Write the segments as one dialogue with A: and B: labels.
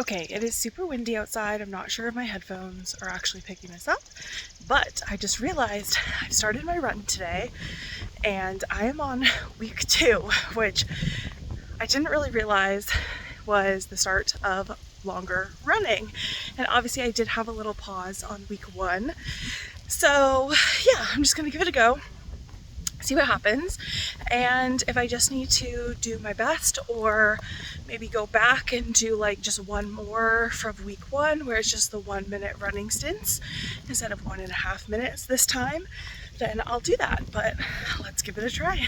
A: Okay, it is super windy outside. I'm not sure if my headphones are actually picking this up, but I just realized I started my run today and I am on week 2, which I didn't really realize was the start of longer running. And obviously I did have a little pause on week 1. So yeah, I'm just gonna give it a go, see what happens, and if I just need to do my best or maybe go back and do like just one more from week 1 where it's just the 1-minute running stints instead of 1.5 minutes this time, then I'll do that, but let's give it a try.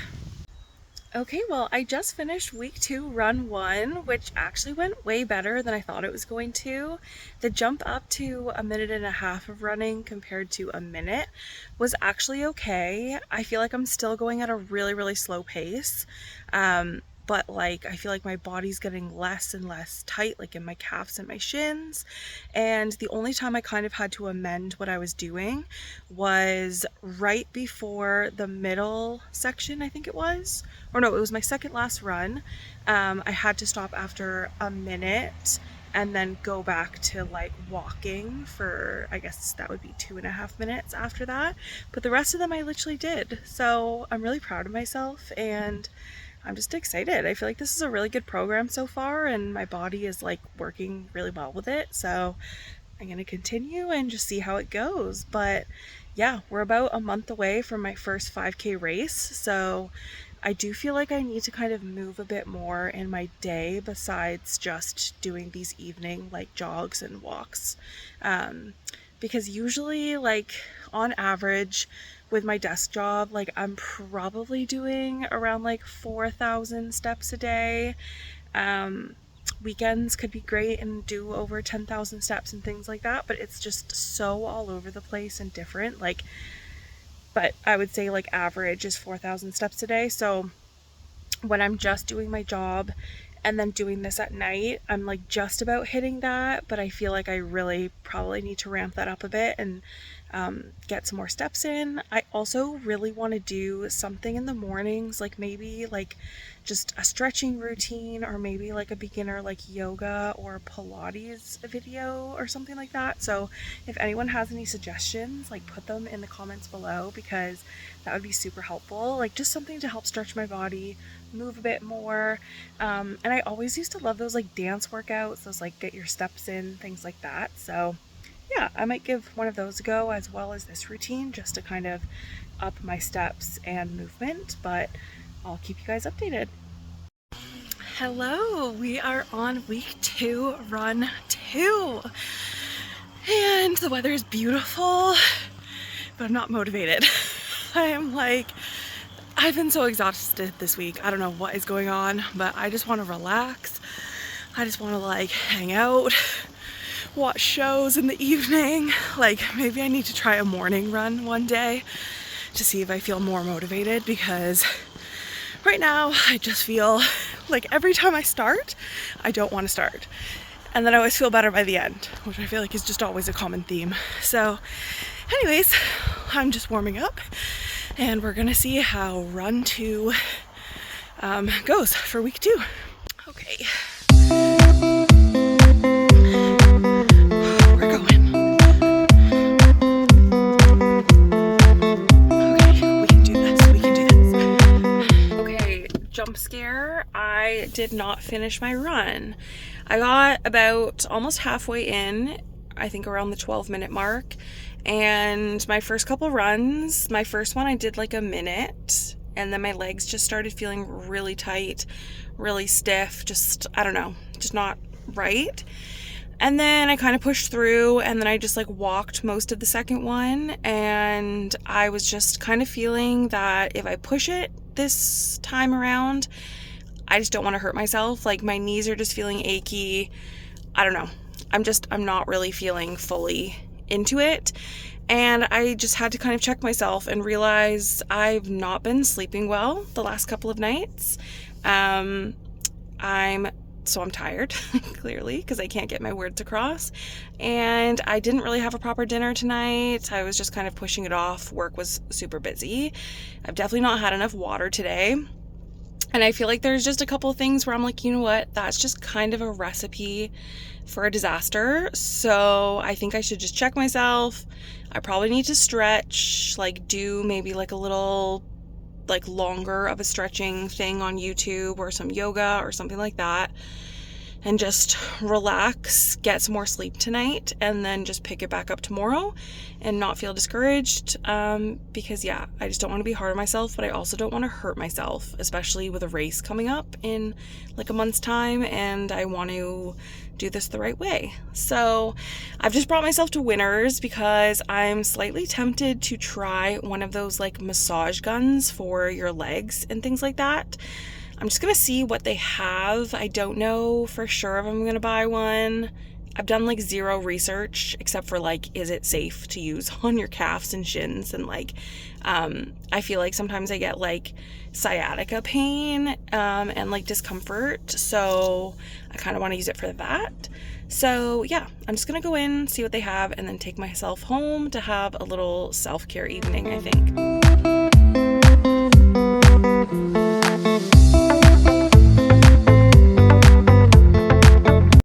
A: Okay, well, I just finished week 2, run 1, which actually went way better than I thought it was going to. The jump up to 1.5 minutes of running compared to a minute was actually okay. I feel like I'm still going at a really, really slow pace. But like I feel like my body's getting less and less tight, like in my calves and my shins. And the only time I kind of had to amend what I was doing was right before the middle section, I think it was, or no, it was my second last run. I had to stop after a minute and then go back to like walking for, I guess that would be 2.5 minutes after that. But the rest of them I literally did. So I'm really proud of myself and I'm just excited. I feel like this is a really good program so far and my body is like working really well with it. So I'm going to continue and just see how it goes. But yeah, we're about a month away from my first 5K race. So I do feel like I need to kind of move a bit more in my day besides just doing these evening like jogs and walks. Because usually like on average with my desk job, like I'm probably doing around like 4,000 steps a day. Weekends could be great and do over 10,000 steps and things like that, but it's just so all over the place and different. Like, but I would say like average is 4,000 steps a day. So when I'm just doing my job and then doing this at night, I'm like just about hitting that, but I feel like I really probably need to ramp that up a bit and get some more steps in. I also really want to do something in the mornings, like maybe like just a stretching routine or maybe like a beginner like yoga or Pilates video or something like that. So if anyone has any suggestions, like put them in the comments below because that would be super helpful. Like just something to help stretch my body, move a bit more. And I always used to love those like dance workouts, those like get your steps in, things like that. So yeah, I might give one of those a go as well as this routine just to kind of up my steps and movement, but I'll keep you guys updated. Hello, we are on week 2, run 2. And the weather is beautiful, but I'm not motivated. I am like, I've been so exhausted this week. I don't know what is going on, but I just want to relax. I just want to like hang out, watch shows in the evening. Like maybe I need to try a morning run one day to see if I feel more motivated, because right now I just feel like every time I start, I don't want to start. And then I always feel better by the end, which I feel like is just always a common theme. So anyways, I'm just warming up and we're gonna see how run 2 goes for week 2. Okay. Jump scare, I did not finish my run. I got about almost halfway in, I think around the 12-minute mark, and my first couple runs, my first one I did like a minute, and then my legs just started feeling really tight, really stiff, just, I don't know, just not right. And then I kind of pushed through, and then I just like walked most of the second one, and I was just kind of feeling that if I push it this time around, I just don't want to hurt myself. Like my knees are just feeling achy. I don't know. I'm not really feeling fully into it. And I just had to kind of check myself and realize I've not been sleeping well the last couple of nights. I'm tired, clearly, because I can't get my words across. And I didn't really have a proper dinner tonight. I was just kind of pushing it off. Work was super busy. I've definitely not had enough water today. And I feel like there's just a couple of things where I'm like, you know what, that's just kind of a recipe for a disaster. So I think I should just check myself. I probably need to stretch, like do maybe like a little like longer of a stretching thing on YouTube or some yoga or something like that, and just relax, get some more sleep tonight, and then just pick it back up tomorrow and not feel discouraged. Because yeah, I just don't want to be hard on myself, but I also don't want to hurt myself, especially with a race coming up in like a month's time, and I want to do this the right way. So I've just brought myself to Winners because I'm slightly tempted to try one of those like massage guns for your legs and things like that. I'm just gonna see what they have. I don't know for sure if I'm gonna buy one. I've done like zero research except for like, is it safe to use on your calves and shins? And like, I feel like sometimes I get like sciatica pain and like discomfort. So I kind of want to use it for that. So yeah, I'm just gonna go in, see what they have, and then take myself home to have a little self-care evening, I think.